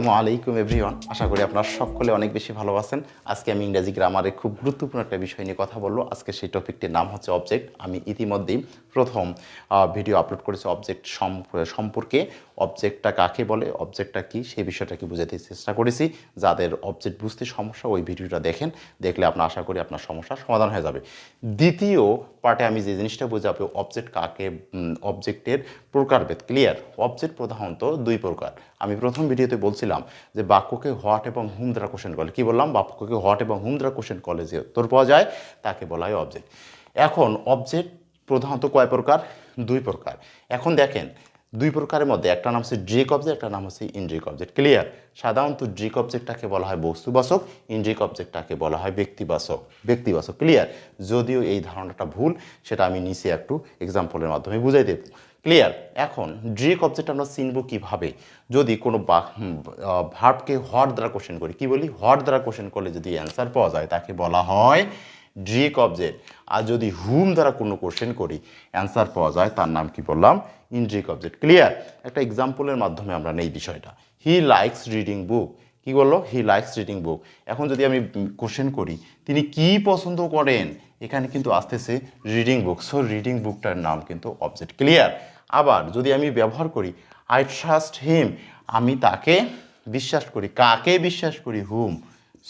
আসসালামু আলাইকুম এভরিওয়ান। আশা করি আপনারা সকলে অনেক বেশি ভালো আছেন। আজকে আমি ইংরেজি গ্রামারে খুব গুরুত্বপূর্ণ একটা বিষয় নিয়ে কথা বলবো। আজকে সেই টপিকটির নাম হচ্ছে অবজেক্ট। আমি ইতিমধ্যেই প্রথম ভিডিও আপলোড করেছি অবজেক্ট সম্পর্কে। অবজেক্টটা কাকে বলে, অবজেক্টটা কী, সেই বিষয়টাকে বোঝাতে চেষ্টা করেছি। যাদের অবজেক্ট বুঝতে সমস্যা ওই ভিডিওটা দেখলে আপনার আশা করি আপনার সমস্যার সমাধান হয়ে যাবে। দ্বিতীয় পার্টে আমি যে জিনিসটা বোঝাবো অবজেক্ট কাকে, অবজেক্টের প্রকারভেদ। ক্লিয়ার? অবজেক্ট প্রধানত দুই প্রকার। আমি প্রথম ভিডিওতে বলছিলাম যে বাক্যকে হোয়াট এবং হুম দ্বারা কোশ্চেন করলে, কী বললাম, বাক্যকে হোয়াট এবং হুম দ্বারা কোশ্চেন করলে যে উত্তর পাওয়া যায় তাকে বলা হয় অবজেক্ট। এখন অবজেক্ট প্রধানত কয় প্রকার? দুই প্রকার। এখন দেখেন দুই প্রকারের মধ্যে একটা নাম হচ্ছে ডিরেক্ট অবজেক্ট, একটা নাম হচ্ছে ইনডিরেক্ট অবজেক্ট। ক্লিয়ার? সাধারণত ডিরেক্ট অবজেক্টটাকে বলা হয় বস্তুবাচক, ইনডিরেক্ট অবজেক্টটাকে বলা হয় ব্যক্তিবাচক। ক্লিয়ার? যদিও এই ধারণাটা ভুল, সেটা আমি নিচে একটু এক্সাম্পলের মাধ্যমে বুঝাই দেব। ক্লিয়ার? এখন ডিরেক্ট অবজেক্ট আমরা চিনব কীভাবে? যদি কোনো ভার্বকে হোয়াট দ্বারা কোশ্চেন করি, কি বলি, হোয়াট দ্বারা কোশ্চেন করলে যদি অ্যান্সার পাওয়া যায় তাকে বলা হয় ডিরেক্ট অবজেক্ট। আর যদি হুম দ্বারা কোনো কোশ্চেন করি অ্যান্সার পাওয়া যায় তার নাম কি বললাম? Indirect object. ক্লিয়ার? একটা এক্সাম্পলের মাধ্যমে আমরা নেই বিষয়টা। He likes reading book. কি বললো? He likes reading book. এখন যদি আমি কোশ্চেন করি তিনি কি পছন্দ করেন, এখানে কিন্তু আসতেছে রিডিং বুক। সো রিডিং বুকটার নাম কিন্তু অবজেক্ট। ক্লিয়ার? আবার যদি আমি ব্যবহার করি আই ট্রাস্ট হিম, আমি তাকে বিশ্বাস করি। কাকে বিশ্বাস করি? হুম।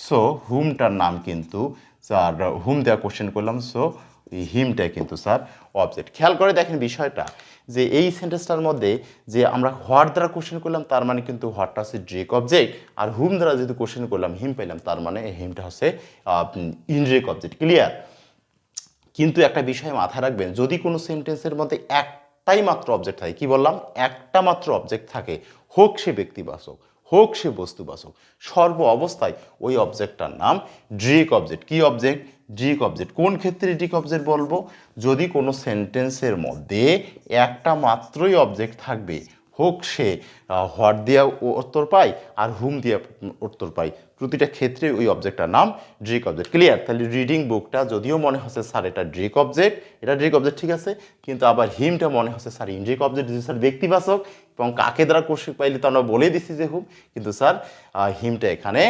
সো হুমটার নাম কিন্তু স্যার, হুম দেওয়া কোশ্চেন করলাম, সো হিমটাই কিন্তু স্যার অবজেক্ট। খেয়াল করে দেখেন বিষয়টা যে এই সেন্টেন্সটার মধ্যে যে আমরা হোয়াট দ্বারা কোশ্চেন করলাম তার মানে কিন্তু হোয়াটটা হচ্ছে ডিরেক্ট অবজেক্ট, আর হুম দ্বারা যদি কোশ্চেন করলাম হিম পেলাম তার মানে হিমটা হচ্ছে ইনডিরেক্ট অবজেক্ট। ক্লিয়ার? কিন্তু একটা বিষয় মাথায় রাখবেন, যদি কোনো সেন্টেন্সের মধ্যে একটাই মাত্র অবজেক্ট থাকে, কি বললাম, একটা মাত্র অবজেক্ট থাকে, হোক সে ব্যক্তিবাচক হোক সে বস্তুবাচক, সর্ব অবস্থায় ওই অবজেক্টটার নাম ডিরেক্ট অবজেক্ট। কি অবজেক্ট? Direct object. কোন ক্ষেত্রে ডিরেক্ট অবজেক্ট বলবো? যদি কোনো সেন্টেন্সের মধ্যে একটা মাত্রই অবজেক্ট থাকবে, হোক সে হোয়াট দিয়ে উত্তর পায় আর হুম দিয়ে উত্তর পায়, প্রতিটা ক্ষেত্রে ওই অবজেক্টটার নাম ডিরেক্ট অবজেক্ট। ক্লিয়ার? তাহলে রিডিং বুকটা যদিও মনে হচ্ছে স্যার এটা ডিরেক্ট অবজেক্ট, এটা ডিরেক্ট অবজেক্ট, ঠিক আছে, কিন্তু আবার হিমটা মনে হচ্ছে স্যার ইনডিরেক্ট অবজেক্ট, যদি স্যার ব্যক্তিবাচক এবং কাকে দ্বারা কোশ্চেন পাইলে তো আমরা বলেই দিচ্ছি যে হুম, কিন্তু স্যার হিমটা এখানে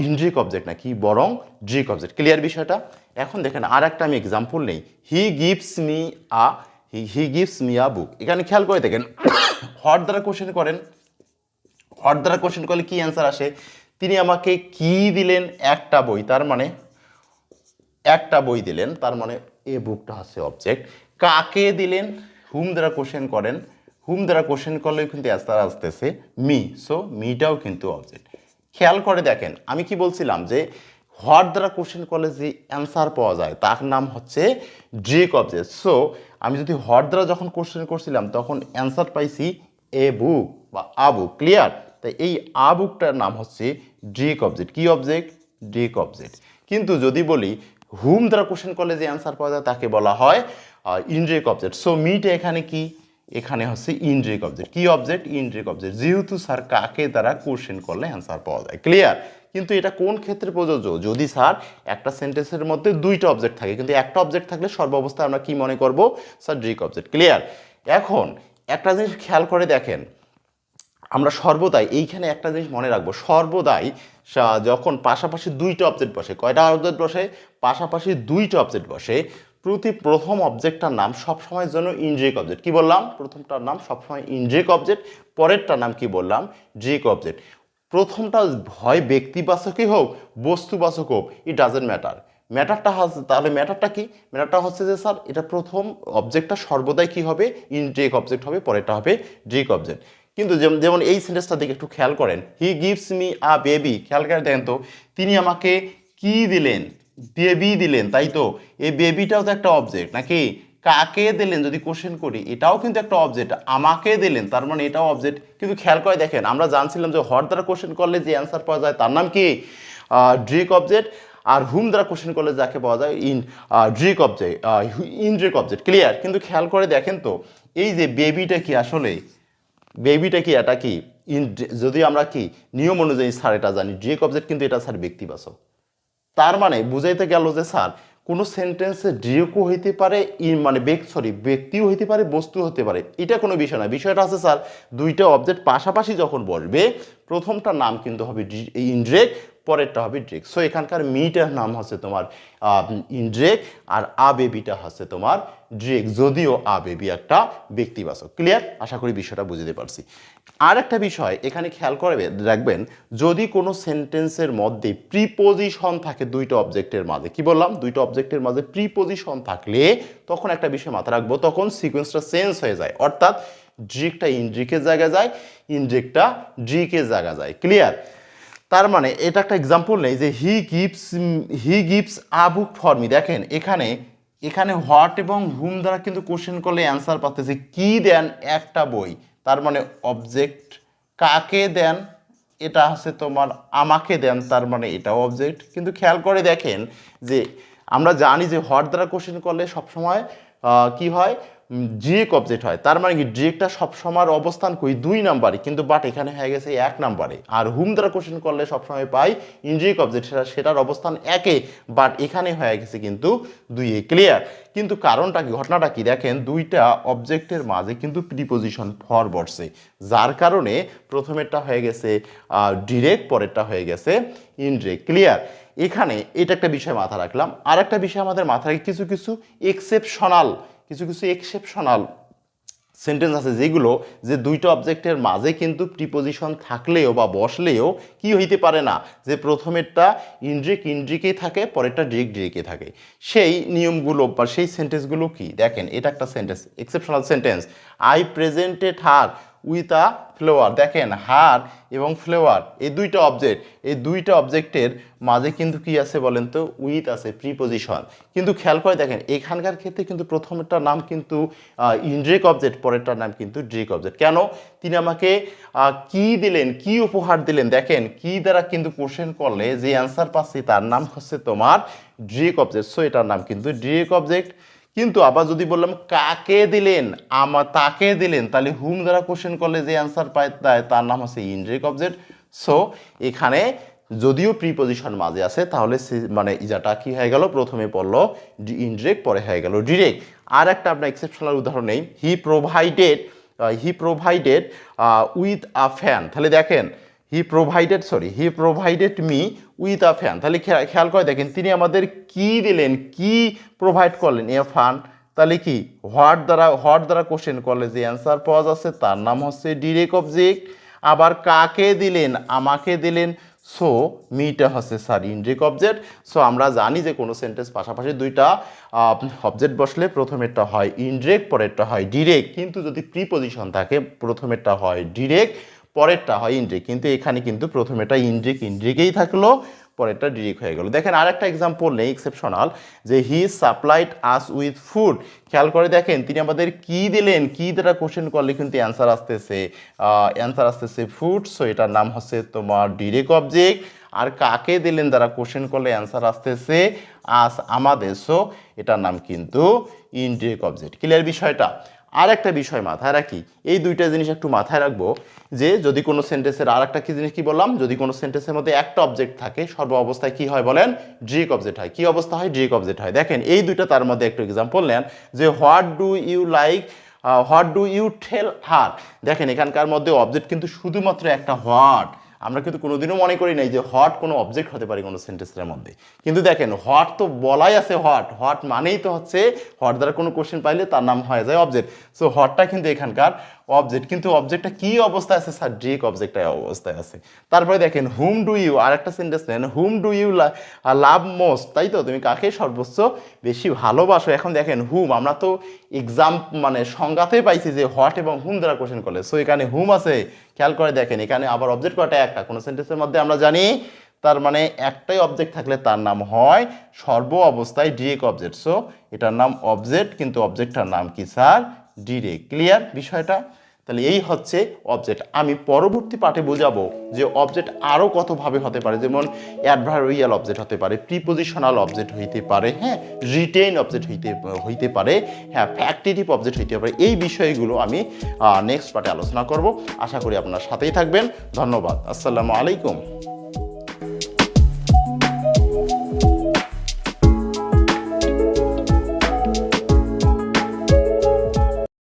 ইনডিরেক্ট অবজেক্ট না, কি বরং ডিরেক্ট অবজেক্ট। ক্লিয়ার বিষয়টা? এখন দেখেন আর একটা আমি এক্সাম্পল নেই। হি গিভস মি আ বুক। এখানে খেয়াল করে দেখেন হোয়াট দ্বারা কোশ্চেন করেন, হোয়াট দ্বারা কোশ্চেন করলে কি অ্যান্সার আসে? তিনি আমাকে কি দিলেন? একটা বই। তার মানে একটা বই দিলেন, তার মানে এ বুকটা হচ্ছে অবজেক্ট। কাকে দিলেন? হুম দ্বারা কোশ্চেন করেন, হুম দ্বারা কোশ্চেন করলেও কিন্তু অ্যান্সার আসতেছে মি, সো মিটাও কিন্তু অবজেক্ট। খেয়াল করে দেখেন আমি কি বলছিলাম যে হোয়াট দ্বারা কোশ্চেন করলে যে অ্যান্সার পাওয়া যায় তার নাম হচ্ছে ডিরেক্ট অবজেক্ট। সো আমি যদি হোয়াট দ্বারা যখন কোশ্চেন করছিলাম তখন অ্যান্সার পাইছি এ বুক বা আ বুক। ক্লিয়ার? তাই এই আ বুকটার নাম হচ্ছে ডিরেক্ট অবজেক্ট। কি অবজেক্ট? Direct object. কিন্তু যদি বলি হুম দ্বারা কোশ্চেন করলে যে অ্যান্সার পাওয়া যায় তাকে বলা হয় ইনডিরেক্ট অবজেক্ট। সো মিটা এখানে কি? এখানে হচ্ছে ইনডিরেক্ট অবজেক্ট। কি অবজেক্ট? ইনডিরেক্ট অবজেক্ট, যেহেতু স্যার কাকে দ্বারা কোশ্চেন করলে অ্যান্সার পাওয়া যায়। ক্লিয়ার? কিন্তু এটা কোন ক্ষেত্রে প্রযোজ্য? যদি স্যার একটা সেন্টেন্সের মধ্যে দুইটা অবজেক্ট থাকে, কিন্তু একটা অবজেক্ট থাকলে সর্বাবস্থায় আমরা কি মনে করব? Sir direct object. ক্লিয়ার? এখন একটা জিনিস খেয়াল করে দেখেন, আমরা সর্বদাই এইখানে একটা জিনিস মনে রাখবো, সর্বদাই যখন পাশাপাশি দুইটা অবজেক্ট বসে, কয়টা অবজেক্ট বসে? পাশাপাশি দুইটা অবজেক্ট বসে, প্রথম অবজেক্টটার নাম সবসময়ের জন্য ইনডিরেক্ট অবজেক্ট। কি বললাম? প্রথমটার নাম সবসময় ইনডিরেক্ট অবজেক্ট, পরেরটার নাম কি বললাম? Direct object. প্রথমটা হয় ব্যক্তিবাচকই হোক বস্তুবাচক হোক, ইট ডাজেন্ট ম্যাটার। ম্যাটারটা হচ্ছে, তাহলে ম্যাটারটা কি? ম্যাটারটা হচ্ছে যে স্যার এটা প্রথম অবজেক্টটা সর্বদাই কি হবে? ইনডিরেক্ট অবজেক্ট হবে, পরেরটা হবে ডিরেক্ট অবজেক্ট। কিন্তু যেমন এই সেন্টেন্সটার দিকে একটু খেয়াল করেন, he gives me a baby. খেয়াল করে দেখেন তো, তিনি আমাকে কি দিলেন? বেবি দিলেন, তাই তো? এই বেবিটাও তো একটা অবজেক্ট নাকি? কাকে দিলেন যদি কোশ্চেন করি এটাও কিন্তু একটা অবজেক্ট। আমাকে দিলেন তার মানে এটাও অবজেক্ট। কিন্তু খেয়াল করে দেখেন আমরা জানছিলাম যে হোয়াট দ্বারা কোশ্চেন করলে যে অ্যান্সার পাওয়া যায় তার নাম কি? Direct object. আর হুম দ্বারা কোশ্চেন করলে যাকে পাওয়া যায় direct object, indirect object. Clear? কিন্তু খেয়াল করে দেখেন তো এই যে বেবিটা কি আসলে, বেবিটা কি, এটা কি যদি আমরা কি নিয়ম অনুযায়ী স্যার এটা জানি ডিরেক্ট অবজেক্ট, কিন্তু এটা স্যার ব্যক্তিবাচক। তার মানে বুঝাইতে গেল যে স্যার কোনো সেন্টেন্সে ডিরেক্টও হইতে পারে মানে ব্যক্তিও হইতে পারে, বস্তু হতে পারে, এটা কোনো বিষয় না। বিষয়টা আছে স্যার দুইটা অবজেক্ট পাশাপাশি যখন বসবে প্রথমটার নাম কিন্তু হবে ইনডিরেক্ট, পরেরটা হবে ডিরেক্ট। সো এখানকার মিটার নাম হচ্ছে তোমার ইনডিরেক্ট আর আ বেবিটা হচ্ছে তোমার ডিরেক্ট, যদিও আ বেবি একটা ব্যক্তিবাচক। ক্লিয়ার? আশা করি বিষয়টা বুঝতে পারছি। আর একটা বিষয় এখানে খেয়াল করে রাখবেন, যদি কোনো সেন্টেন্সের মধ্যে প্রিপোজিশন থাকে দুইটা অবজেক্টের মাঝে, কি বললাম, দুইটা অবজেক্টের মাঝে প্রিপোজিশন থাকলে তখন একটা বিষয় মাথায় রাখবো, তখন সিকোয়েন্সটা চেঞ্জ হয়ে যায়, অর্থাৎ ডিরেক্টটা ইনডিরেক্টের জায়গায় যায়, ইনডিরেক্টটা ডিরেক্টের জায়গায় যায়। ক্লিয়ার? তার মানে এটা একটা এক্সাম্পল নেই যে he gives a book for me. দেখেন এখানে হোয়াট এবং হুম দ্বারা কিন্তু কোশ্চেন করলে অ্যান্সার পাচ্তেছে কি দেন একটা বই, তার মানে অবজেক্ট, কাকে দেন এটা হচ্ছে তোমার আমাকে দেন, তার মানে এটাও অবজেক্ট। কিন্তু খেয়াল করে দেখেন যে আমরা জানি যে হোয়াট দ্বারা কোশ্চেন করলে সবসময় কি হয়, ডিরেক্ট অবজেক্ট হয়, তার মানে কি ডিরেক্টটা সবসময় অবস্থান কই 2 নাম্বারে, কিন্তু বাট এখানে হয়ে গেছে 1 নাম্বারে। আর হুম দ্বারা কোশ্চেন করলে সবসময় পাই ইনডিরেক্ট অবজেক্ট, সেটার অবস্থান 1-এ, বাট এখানে হয়ে গেছে কিন্তু 2-এ। ক্লিয়ার? কিন্তু কারণটা কি, ঘটনাটা কি, দেখেন দুইটা অবজেক্টের মাঝে কিন্তু প্রিপোজিশন ফর বসছে, যার কারণে প্রথমেরটা হয়ে গেছে ডিরেক্ট, পরেরটা হয়ে গেছে ইনডিরেক্ট। ক্লিয়ার? এখানে এটা একটা বিষয় মাথা রাখলাম। আর একটা বিষয় আমাদের মাথায় কিছু কিছু এক্সেপশনাল সেন্টেন্স আছে যেগুলো যে দুইটা অবজেক্টের মাঝে কিন্তু প্রিপোজিশন থাকলেও বা বসলেও কি হইতে পারে না, যে প্রথমেরটা ইনডিরেক্টেই থাকে, পরেরটা ডিরেক্টে থাকে। সেই নিয়মগুলো বা সেই সেন্টেন্সগুলো কি, দেখেন এটা একটা sentence, exceptional sentence, I presented her with a flower. দেখেন হার এবং ফ্লাওয়ার এই দুইটা অবজেক্টের মাঝে কিন্তু কি আছে বলেন তো, উইথ আছে, প্রিপোজিশন। কিন্তু খেয়াল করে দেখেন এখানকার ক্ষেত্রে কিন্তু প্রথমেরটার নাম কিন্তু ইনডিরেক্ট অবজেক্ট, পরেরটার নাম কিন্তু ডিরেক্ট অবজেক্ট। কেন? তিনি আমাকে কি দিলেন, কি উপহার দিলেন, দেখেন কি দ্বারা কিন্তু কোশ্চেন করলে যে অ্যান্সার পাচ্ছি তার নাম হচ্ছে তোমার ডিরেক্ট অবজেক্ট। সো এটার নাম কিন্তু ডিরেক্ট অবজেক্ট। কিন্তু আবার যদি বললাম কাকে দিলেন, তাকে দিলেন, তাহলে হুম দ্বারা কোশ্চেন করলে যে অ্যান্সার পায় তার নাম হচ্ছে ইনডিরেক্ট অবজেক্ট। সো এখানে যদিও প্রিপোজিশন মাঝে আছে তাহলে মানে ইজাটা কি হয়ে গেল, প্রথমে পড়লো ইনডিরেক্ট, পরে হয়ে গেল ডিরেক্ট। আর একটা আপনার এক্সেপশনাল উদাহরণ নেই, he provided with a fan. তাহলে দেখেন he provided me with a fan. তাহলে খেয়াল করে দেখেন তিনি আমাদের কি দিলেন, কি প্রোভাইড করলেন, এ ফান। তাহলে কি হোয়াট দ্বারা কোশ্চেন করলে যে অ্যান্সার পাওয়া যাচ্ছে তার নাম হচ্ছে ডিরেক্ট অবজেক্ট। আবার কাকে দিলেন, আমাকে দিলেন, সো মিটা হচ্ছে স্যার ইনডিরেক্ট অবজেক্ট। সো আমরা জানি যে কোনো সেন্টেন্স পাশাপাশি দুইটা অবজেক্ট বসলে প্রথমেরটা হয় ইনডিরেক্ট, পরেরটা হয় ডিরেক্ট। কিন্তু যদি প্রিপোজিশন থাকে প্রথমেরটা হয় ডিরেক্ট, পরেরটা হয় ইনডিরেক্ট। কিন্তু এখানে কিন্তু প্রথমেটা ইনডিরেক্টেই থাকলো, পরেরটা ডিরেক্ট হয়ে গেল। দেখেন আর একটা এক্সাম্পল নেই এক্সেপশনাল, যে হি সাপ্লাইড আস উইথ ফুড। খেয়াল করে দেখেন তিনি আমাদের কি দিলেন, কি দ্বারা কোশ্চেন করলে কিন্তু অ্যান্সার আসতেছে ফুড। সো এটার নাম হচ্ছে তোমার ডিরেক্ট অবজেক্ট। আর কাকে দিলেন দ্বারা কোশ্চেন করলে অ্যান্সার আসতেছে আস, আমাদের। সো এটার নাম কিন্তু ইনডিরেক্ট অবজেক্ট। ক্লিয়ার বিষয়টা? আর একটা বিষয় মাথায় রাখি, এই দুইটা জিনিস একটু মাথায় রাখবো, যে যদি কোনো সেন্টেন্সের আর একটা জিনিস কি বললাম, যদি কোনো সেন্টেন্সের মধ্যে একটা অবজেক্ট থাকে সর্ব অবস্থায় কি হয় বলেন, ডিরেক্ট অবজেক্ট হয়। কি অবস্থা হয়? ডিরেক্ট অবজেক্ট হয়। দেখেন এই দুইটা, তার মধ্যে একটু এক্সাম্পল নেন, যে হোয়াট ডু ইউ টেল হার। দেখেন এখানকার মধ্যে অবজেক্ট কিন্তু শুধুমাত্র একটা হোয়াট। আমরা কিন্তু কোনোদিনও মনে করি নাই যে হোয়াট কোনো অবজেক্ট হতে পারে কোনো সেন্টেন্সের মধ্যে। কিন্তু দেখেন হোয়াট তো বলাই আছে, হোয়াট মানেই তো হচ্ছে হোয়াট দ্বারা কোনো কোশ্চেন পাইলে তার নাম হয়ে যায় অবজেক্ট। সো হোয়াটটা কিন্তু এখানকার অবজেক্ট, কিন্তু অবজেক্টটা কি অবস্থায় আছে স্যার? ডিরেক্ট অবজেক্টটাই অবস্থায় আছে। তারপরে দেখেন হুম ডু ইউ, আর একটা সেন্টেন্স নেন, whom do you love most. তাই তো, তুমি কাকে সর্বোচ্চ বেশি ভালোবাসো। এখন দেখেন হুম, আমরা তো মানে সংজ্ঞাতে পাইছি যে হোয়াট এবং হুম দ্বারা কোশ্চেন করলে। সো এখানে হুম আছে। খেয়াল করে দেখেন এখানে আবার অবজেক্ট কয়টা? একটা। কোনো সেন্টেন্সের মধ্যে আমরা জানি তার মানে একটাই অবজেক্ট থাকলে তার নাম হয় সর্ব অবস্থায় ডিরেক্ট অবজেক্ট। সো এটার নাম অবজেক্ট, কিন্তু অবজেক্টটার নাম কি স্যার? ডিরেক্ট। ক্লিয়ার বিষয়টা? তাহলে এই হচ্ছে অবজেক্ট। আমি পরবর্তী পাঠে বোঝাবো যে অবজেক্ট আরও কতভাবে হতে পারে, যেমন অ্যাডভার্বিয়াল অবজেক্ট হতে পারে, প্রিপোজিশনাল অবজেক্ট হইতে পারে, হ্যাঁ, রিটেইন অবজেক্ট হইতে পারে, হ্যাঁ, ফ্যাক্টিটিভ অবজেক্ট হইতে পারে। এই বিষয়গুলো আমি নেক্সট পার্টে আলোচনা করব। আশা করি আপনার সাথেই থাকবেন। ধন্যবাদ। আসসালামু আলাইকুম।